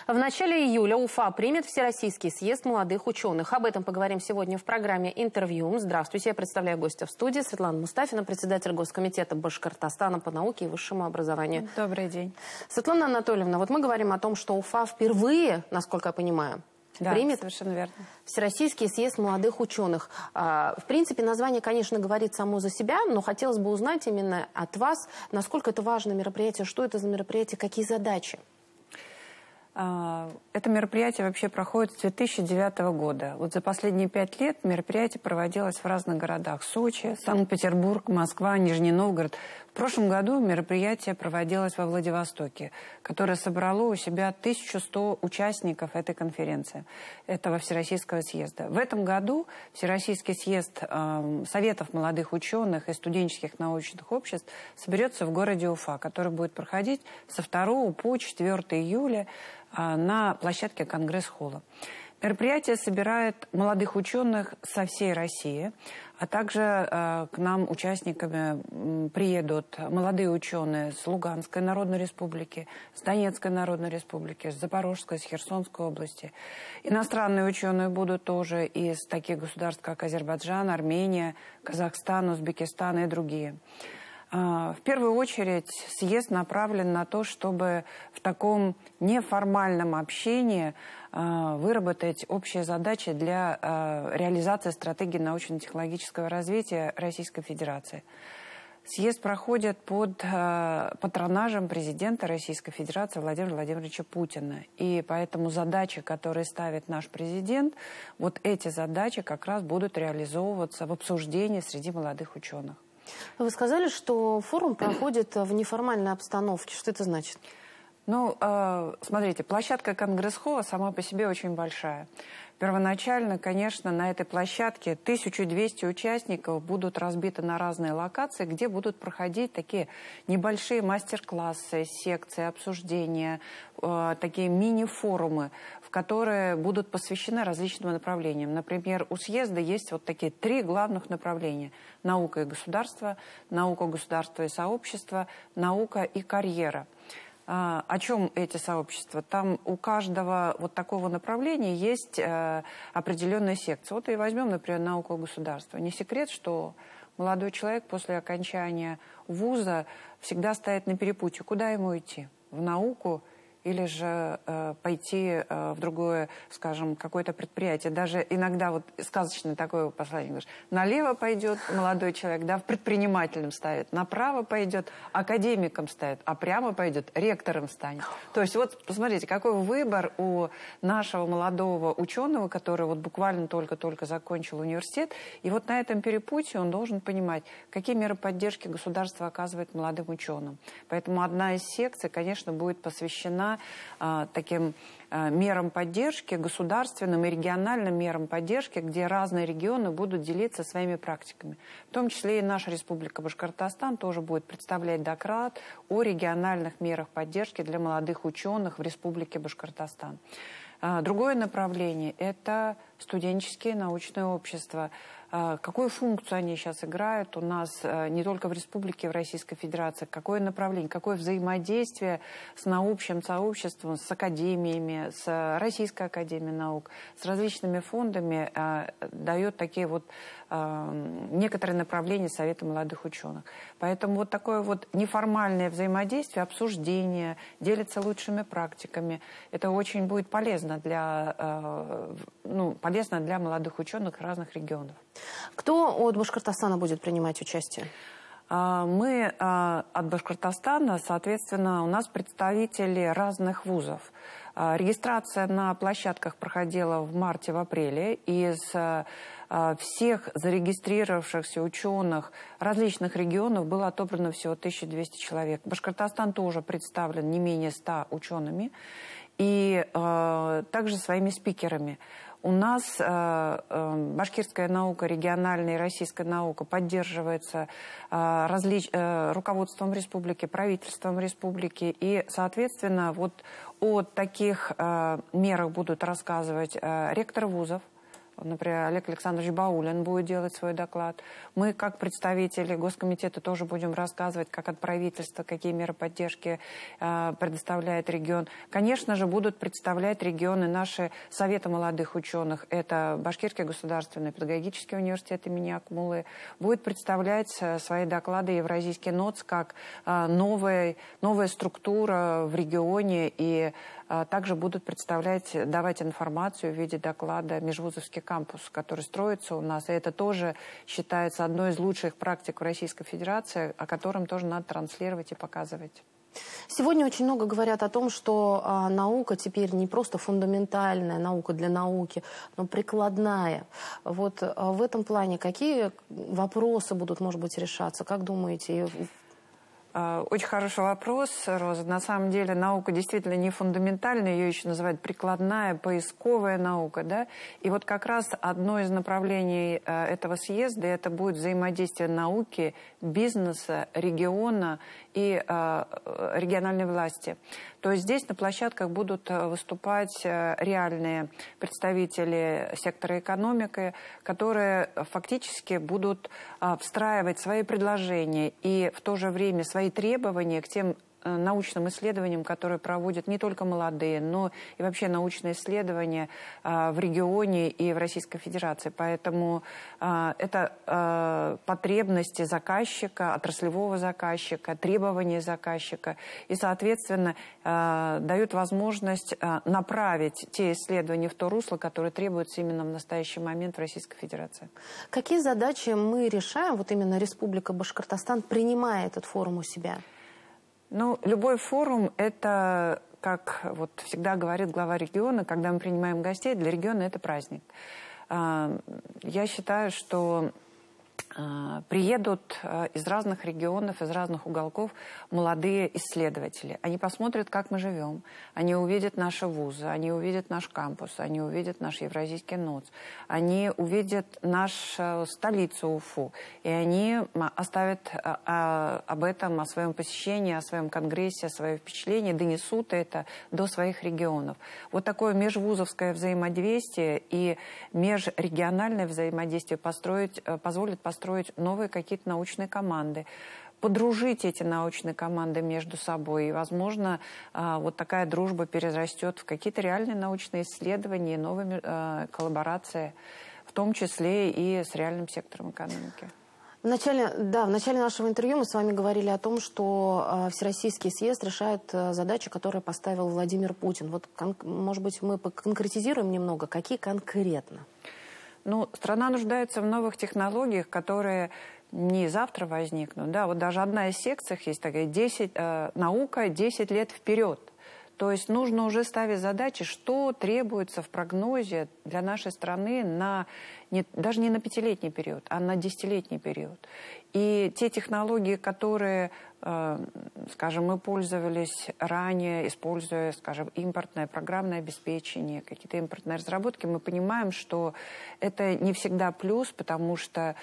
В начале июля Уфа примет Всероссийский съезд молодых ученых. Об этом поговорим сегодня в программе «Интервью». Здравствуйте, я представляю гостя в студии. Светлана Мустафина, председатель Госкомитета Башкортостана по науке и высшему образованию. Добрый день. Светлана Анатольевна, вот мы говорим о том, что Уфа впервые, насколько я понимаю, примет совершенно верно. Всероссийский съезд молодых ученых. В принципе, название, конечно, говорит само за себя, но хотелось бы узнать именно от вас, насколько это важное мероприятие, что это за мероприятие, какие задачи. Это мероприятие вообще проходит с 2009 года. Вот за последние 5 лет мероприятие проводилось в разных городах. Сочи, Санкт-Петербург, Москва, Нижний Новгород. В прошлом году мероприятие проводилось во Владивостоке, которое собрало у себя 1100 участников этой конференции, этого Всероссийского съезда. В этом году Всероссийский съезд Советов молодых ученых и студенческих научных обществ соберется в городе Уфа, который будет проходить со 2 по 4 июля на площадке Конгресс-холла. Мероприятие собирает молодых ученых со всей России, а также к нам участниками приедут молодые ученые с Луганской Народной Республики, с Донецкой Народной Республики, с Запорожской, с Херсонской области. Иностранные ученые будут тоже из таких государств, как Азербайджан, Армения, Казахстан, Узбекистан и другие. В первую очередь съезд направлен на то, чтобы в таком неформальном общении выработать общие задачи для реализации стратегии научно-технологического развития Российской Федерации. Съезд проходит под патронажем президента Российской Федерации Владимира Владимировича Путина. И поэтому задачи, которые ставит наш президент, вот эти задачи как раз будут реализовываться в обсуждении среди молодых ученых. Вы сказали, что форум проходит в неформальной обстановке. Что это значит? Ну, смотрите, площадка Конгресс-холла сама по себе очень большая. Первоначально, конечно, на этой площадке 1200 участников будут разбиты на разные локации, где будут проходить такие небольшие мастер-классы, секции, обсуждения, такие мини-форумы, в которые будут посвящены различным направлениям. Например, у съезда есть вот такие 3 главных направления. Наука и государство, наука, государство и сообщество, наука и карьера. О чем эти сообщества? Там у каждого вот такого направления есть определенная секция. Вот и возьмем, например, науку и государство. Не секрет, что молодой человек после окончания вуза всегда стоит на перепутье. Куда ему идти? В науку или же пойти в другое, скажем, какое-то предприятие. Даже иногда вот сказочное такое послание, говоришь, налево пойдет молодой человек, да, в предпринимателем ставит, направо пойдет, академиком ставит, а прямо пойдет, ректором станет. То есть вот посмотрите, какой выбор у нашего молодого ученого, который вот буквально только-только закончил университет, и вот на этом перепутье он должен понимать, какие меры поддержки государство оказывает молодым ученым. Поэтому одна из секций, конечно, будет посвящена таким мерам поддержки, государственным и региональным мерам поддержки, где разные регионы будут делиться своими практиками. В том числе и наша Республика Башкортостан тоже будет представлять доклад о региональных мерах поддержки для молодых ученых в Республике Башкортостан. Другое направление – это студенческие научные общества. Какую функцию они сейчас играют у нас не только в Республике, в Российской Федерации, какое направление, какое взаимодействие с научным сообществом, с академиями, с Российской академией наук, с различными фондами дает такие вот некоторые направления Совета молодых ученых. Поэтому вот такое вот неформальное взаимодействие, обсуждение, делиться лучшими практиками, это очень будет полезно для молодых ученых разных регионов. Кто от Башкортостана будет принимать участие? Мы от Башкортостана, соответственно, у нас представители разных вузов. Регистрация на площадках проходила в марте, в апреле. Из всех зарегистрировавшихся ученых различных регионов было отобрано всего 1200 человек. Башкортостан тоже представлен не менее 100 учеными и также своими спикерами. У нас башкирская наука, региональная и российская наука поддерживается руководством республики, правительством республики. И, соответственно, вот о таких мерах будут рассказывать ректоры вузов, например, Олег Александрович Баулин будет делать свой доклад. Мы, как представители Госкомитета, тоже будем рассказывать, как от правительства, какие меры поддержки предоставляет регион. Конечно же, будут представлять регионы наши советы молодых ученых. Это Башкирский государственный педагогический университет имени Акмуллы. Будет представлять свои доклады Евразийский НОЦ как новая структура в регионе, и также будут давать информацию в виде доклада Межвузовский кампус, который строится у нас. И это тоже считается одной из лучших практик в Российской Федерации, о котором тоже надо транслировать и показывать. Сегодня очень много говорят о том, что наука теперь не просто фундаментальная наука для науки, но прикладная. Вот в этом плане какие вопросы будут, может быть, решаться? Как думаете? Очень хороший вопрос, Роза. На самом деле наука действительно не фундаментальная, ее еще называют прикладная, поисковая наука. Да? И вот как раз одно из направлений этого съезда — это будет взаимодействие науки, бизнеса, региона и региональной власти. То есть здесь на площадках будут выступать реальные представители сектора экономики, которые фактически будут встраивать свои предложения и в то же время свои требования к тем научным исследованиям, которые проводят не только молодые, но и вообще научные исследования в регионе и в Российской Федерации. Поэтому это потребности заказчика, отраслевого заказчика, требования заказчика. И, соответственно, дают возможность направить те исследования в то русло, которое требуется именно в настоящий момент в Российской Федерации. Какие задачи мы решаем, вот именно Республика Башкортостан, принимая этот форум у себя? Ну, любой форум — это, как вот всегда говорит глава региона, когда мы принимаем гостей, для региона это праздник. Я считаю, что приедут из разных регионов, из разных уголков молодые исследователи. Они посмотрят, как мы живем, они увидят наши вузы, они увидят наш кампус, они увидят наш Евразийский НОЦ, они увидят нашу столицу Уфу, и они оставят об этом, о своем посещении, о своем конгрессе, о своем впечатлении, донесут это до своих регионов. Вот такое межвузовское взаимодействие и межрегиональное взаимодействие позволит построить новые какие-то научные команды, подружить эти научные команды между собой. И, возможно, вот такая дружба перерастет в какие-то реальные научные исследования, новые коллаборации, в том числе и с реальным сектором экономики. В начале нашего интервью мы с вами говорили о том, что Всероссийский съезд решает задачи, которые поставил Владимир Путин. Вот, может быть, мы конкретизируем немного, какие конкретно? Ну, страна нуждается в новых технологиях, которые не завтра возникнут. Да, вот даже одна из секций есть такая, наука 10 лет вперед. То есть нужно уже ставить задачи, что требуется в прогнозе для нашей страны даже не на 5-летний период, а на 10-летний период. И те технологии, которые, скажем, мы пользовались ранее, используя, скажем, импортное программное обеспечение, какие-то импортные разработки, мы понимаем, что это не всегда плюс, потому что,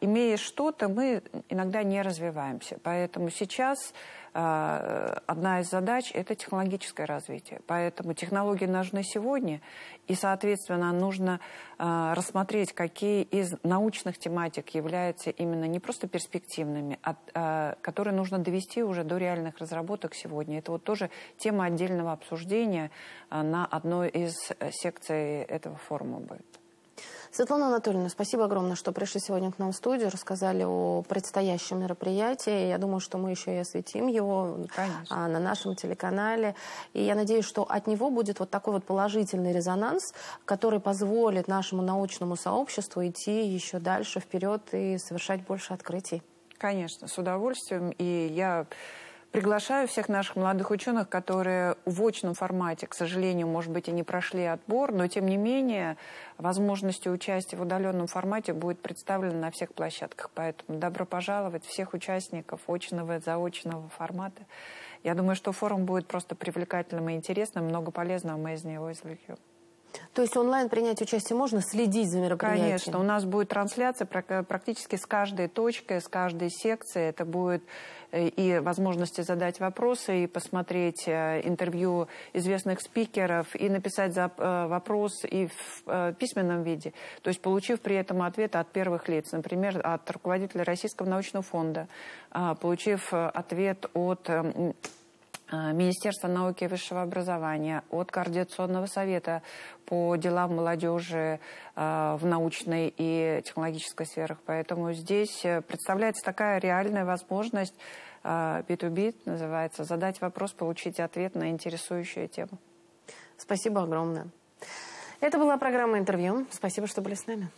имея что-то, мы иногда не развиваемся. Поэтому сейчас одна из задач – это технологическое развитие. Поэтому технологии нужны сегодня, и, соответственно, нужно рассмотреть, какие из научных тематик являются именно не просто перспективными, а которые нужно довести уже до реальных разработок сегодня. Это вот тоже тема отдельного обсуждения на одной из секций этого форума будет. Светлана Анатольевна, спасибо огромное, что пришли сегодня к нам в студию, рассказали о предстоящем мероприятии. Я думаю, что мы еще и осветим его на нашем телеканале. И я надеюсь, что от него будет вот такой вот положительный резонанс, который позволит нашему научному сообществу идти еще дальше вперед и совершать больше открытий. Конечно, с удовольствием. И я приглашаю всех наших молодых ученых, которые в очном формате, к сожалению, может быть, и не прошли отбор, но, тем не менее, возможность участия в удаленном формате будет представлена на всех площадках. Поэтому добро пожаловать всех участников очного и заочного формата. Я думаю, что форум будет просто привлекательным и интересным, много полезного мы из него извлекем. То есть онлайн принять участие можно, следить за мероприятием? Конечно, у нас будет трансляция практически с каждой точкой, с каждой секцией. Это будет и возможности задать вопросы, и посмотреть интервью известных спикеров, и написать вопрос и в письменном виде. То есть получив при этом ответ от первых лиц, например, от руководителя Российского научного фонда, получив ответ от Министерства науки и высшего образования, от Координационного совета по делам молодежи в научной и технологической сферах. Поэтому здесь представляется такая реальная возможность B2B, называется, задать вопрос, получить ответ на интересующую тему. Спасибо огромное. Это была программа «Интервью». Спасибо, что были с нами.